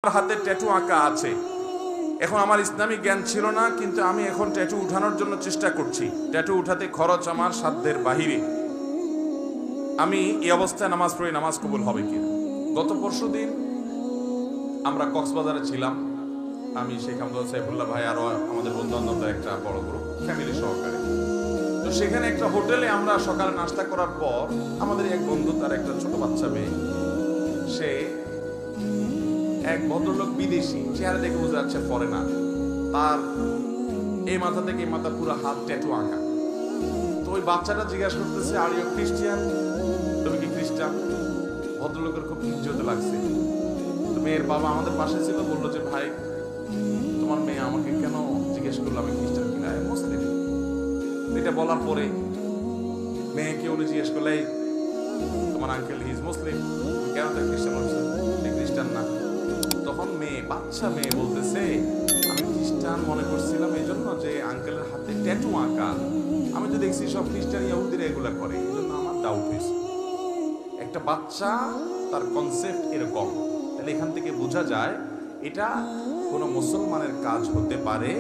আমার হাতে ট্যাটু আঁকা আছে। এখন আমার ইসলামিক জ্ঞান ছিল না, কিন্তু আমি এখন ট্যাটু উঠানোর জন্য চেষ্টা করছি। ট্যাটু উঠাতে খরচ আমার সাধ্যের বাহিরে। আমি এই অবস্থায় নামাজ পড়ি, নামাজ কবুল হবে কি? গত পরশুদিন আমরা কক্সবাজারে ছিলাম, আমি শেখ আব্দুল সাইফুল্লাহ ভাই আরো আমাদের বন্ধু বান্ধবদের একটা বড় গ্রুপ, ফ্যামিলি সহকারে। তো সেখানে একটা হোটেলে আমরা সকালে নাস্তা করার পর আমাদের এক বন্ধু, তার একটা ছোট বাচ্চা মেয়ে, সে এক ভদ্রলোক বিদেশি, চেহারা দেখে বোঝা যাচ্ছে ফরেনার, তার এই মাথা থেকে এই মাথা পুরো হাত ট্যাটু আঁকা। তো ওই বাচ্চাটা জিজ্ঞাসা করতেছে, আর ইউ খ্রিস্টিয়ান? তুমি কি খ্রিস্টান? ভদ্রলোকের খুব ইজ্জত লাগছে। তো মেয়ের বাবা আমাদের পাশে ছিল, বললো যে ভাই তোমার মেয়ে আমাকে কেন জিজ্ঞেস করলো আমি খ্রিস্টান কিনা, মুসলিম। এটা বলার পরে মেয়েকে উনি জিজ্ঞেস করলে, তোমার আঙ্কেল হিজ মুসলিম, কেন তার খ্রিস্টান হচ্ছে? খ্রিস্টান না। তখন মেয়ে, বাচ্চা মেয়ে বলতেছে, আমি খ্রিস্টান মনে করছিলাম এই জন্য যে আঙ্কেলের হাতে ট্যাটু আঁকা, আমি তো দেখছি সব খ্রিস্টান ইহুদিরা এগুলা করে, এই জন্য আমার ডাউট হয়েছে। একটা বাচ্চা, তার কনসেপ্ট এরকম। তাহলে এখান থেকে বোঝা যায় এটা কোনো মুসলমানের কাজ হতে পারে।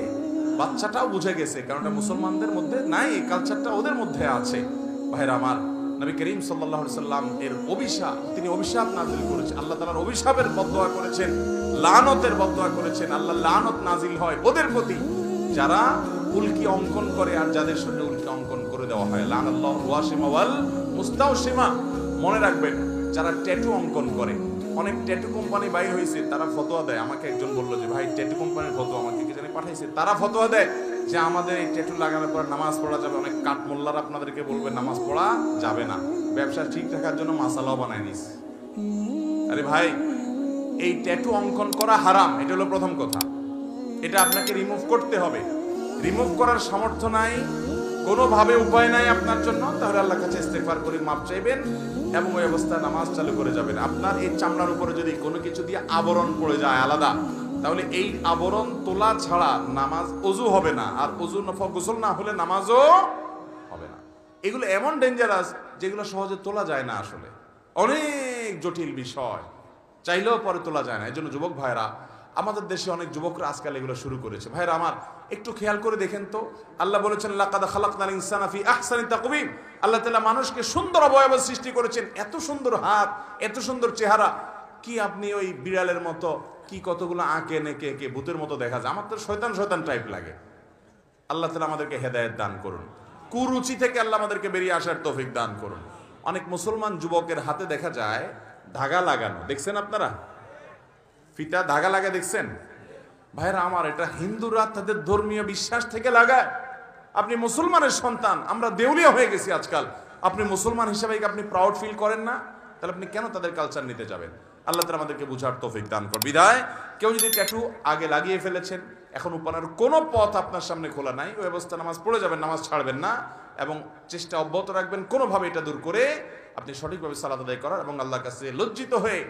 বাচ্চাটাও বুঝে গেছে, কারণ এটা মুসলমানদের মধ্যে নাই, এই কালচারটা ওদের মধ্যে আছে। ভাইরা আমার, নবী করিম সাল্লাল্লাহু আলাইহি সাল্লাম এর অভিশাপ, তিনি অভিশাপ নাজিল করেছেন, আল্লাহ তাআলার অভিশাপের বদদোয়া করেছেন, লানতের বদদোয়া করেছেন। আল্লাহ লানত নাজিল হয় ওদের প্রতি যারা উল্কি অঙ্কন করে আর যাদের সঙ্গে উল্কি অঙ্কন করে দেওয়া হয়। লানাল্লাহু ওয়াশিমা ওয়াল মুস্তাওশিমা। মনে রাখবেন, যারা ট্যাটু অঙ্কন করে, অনেক ট্যাটু কোম্পানি বাইর হয়েছে, তারা ফতোয়া দেয়। আমাকে একজন বললো যে ভাই ট্যাটু কোম্পানির ফতোয়া আমাকে কি জানি পাঠাইছে, তারা ফতোয়া দেয় যে আমাদের এই ট্যাটু লাগানোর পর নামাজ পড়া যাবে। অনেক কাঠমোল্লার আপনাদেরকে বলবে নামাজ পড়া যাবে না, ব্যবসা ঠিক রাখার জন্য মাসালাও বানায় নিস। আরে ভাই, এই ট্যাটু অঙ্কন করা হারাম, এটা হলো প্রথম কথা। এটা আপনাকে রিমুভ করতে হবে। রিমুভ করার সামর্থ্য নাই, কোনোভাবে উপায় নাই আপনার জন্য, তাহলে আল্লাহর কাছে ইস্তেগফার করে মাপ চাইবেন এবং ওই অবস্থায় নামাজ চালু করে যাবেন। আপনার এই চামড়ার উপরে যদি কোনো কিছু দিয়ে আবরণ পড়ে যায় আলাদা, তাহলে এই আবরণ তোলা ছাড়া নামাজ, ওযু হবে না, আর ওযু গোসল না হলে নামাজও হবে না। এগুলো এমন ডেঞ্জারাস যেগুলো সহজে তোলা যায় না, আসলে অনেক জটিল বিষয়, চাইলেও পরে তোলা যায় না। এই জন্য যুবক ভাইরা, আমাদের দেশে অনেক যুবকরা আজকাল এগুলো শুরু করেছে। ভাইরা আমার, একটু খেয়াল করে দেখেন তো, আল্লাহ বলেছেন লাকাদ খালাকনাল ইনসানা ফি আহসানি তাকওয়িম। আল্লাহ তাআলা মানুষকে সুন্দর অবয়ব সৃষ্টি করেছেন, এত সুন্দর হাত, এত সুন্দর চেহারা। কি আপনি ওই বিড়ালের মতো কি কতগুলো আঁকে নেকে এঁকে ভূতের মতো দেখা যায়? আমার তো শয়তান শয়তান টাইপ লাগে। আল্লাহ তাআলা আমাদেরকে হেদায়েত দান করুন, কুরুচি থেকে আল্লাহ আমাদেরকে বেরিয়ে আসার তৌফিক দান করুন। অনেক মুসলমান যুবকের হাতে দেখা যায় ধাগা লাগানো, দেখছেন আপনারা? ফিতা ধাগা লাগা দেখছেন? ভাইরা আমার, এটা হিন্দুরা তাদের ধর্মীয় বিশ্বাস থেকে লাগায়। আপনি মুসলমানের সন্তান, আমরা দেউলিয়া হয়ে গেছি আজকাল। আপনি মুসলমান হিসেবে আপনি প্রাউড ফিল করেন না, তাহলে আপনি কেন তাদের কালচার নিতে যাবেন? আল্লাহ তাআলা আমাদেরকে বুঝার তৌফিক দান করুন। বিদায়, কেউ যদি ট্যাটু আগে লাগিয়ে ফেলেছেন, এখন উপানের কোনো পথ আপনার সামনে খোলা নাই, ওই অবস্থা নামাজ পড়ে যাবেন, নামাজ ছাড়বেন না এবং চেষ্টা অব্যাহত রাখবেন কোনোভাবে এটা দূর করে আপনি সঠিকভাবে সালাত আদায় করার, এবং আল্লাহর কাছে লজ্জিত হয়ে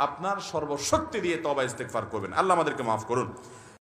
আপনার সর্বশক্তি দিয়ে তওবা ইস্তেগফার করবেন। আল্লাহ আমাদেরকে মাফ করুন।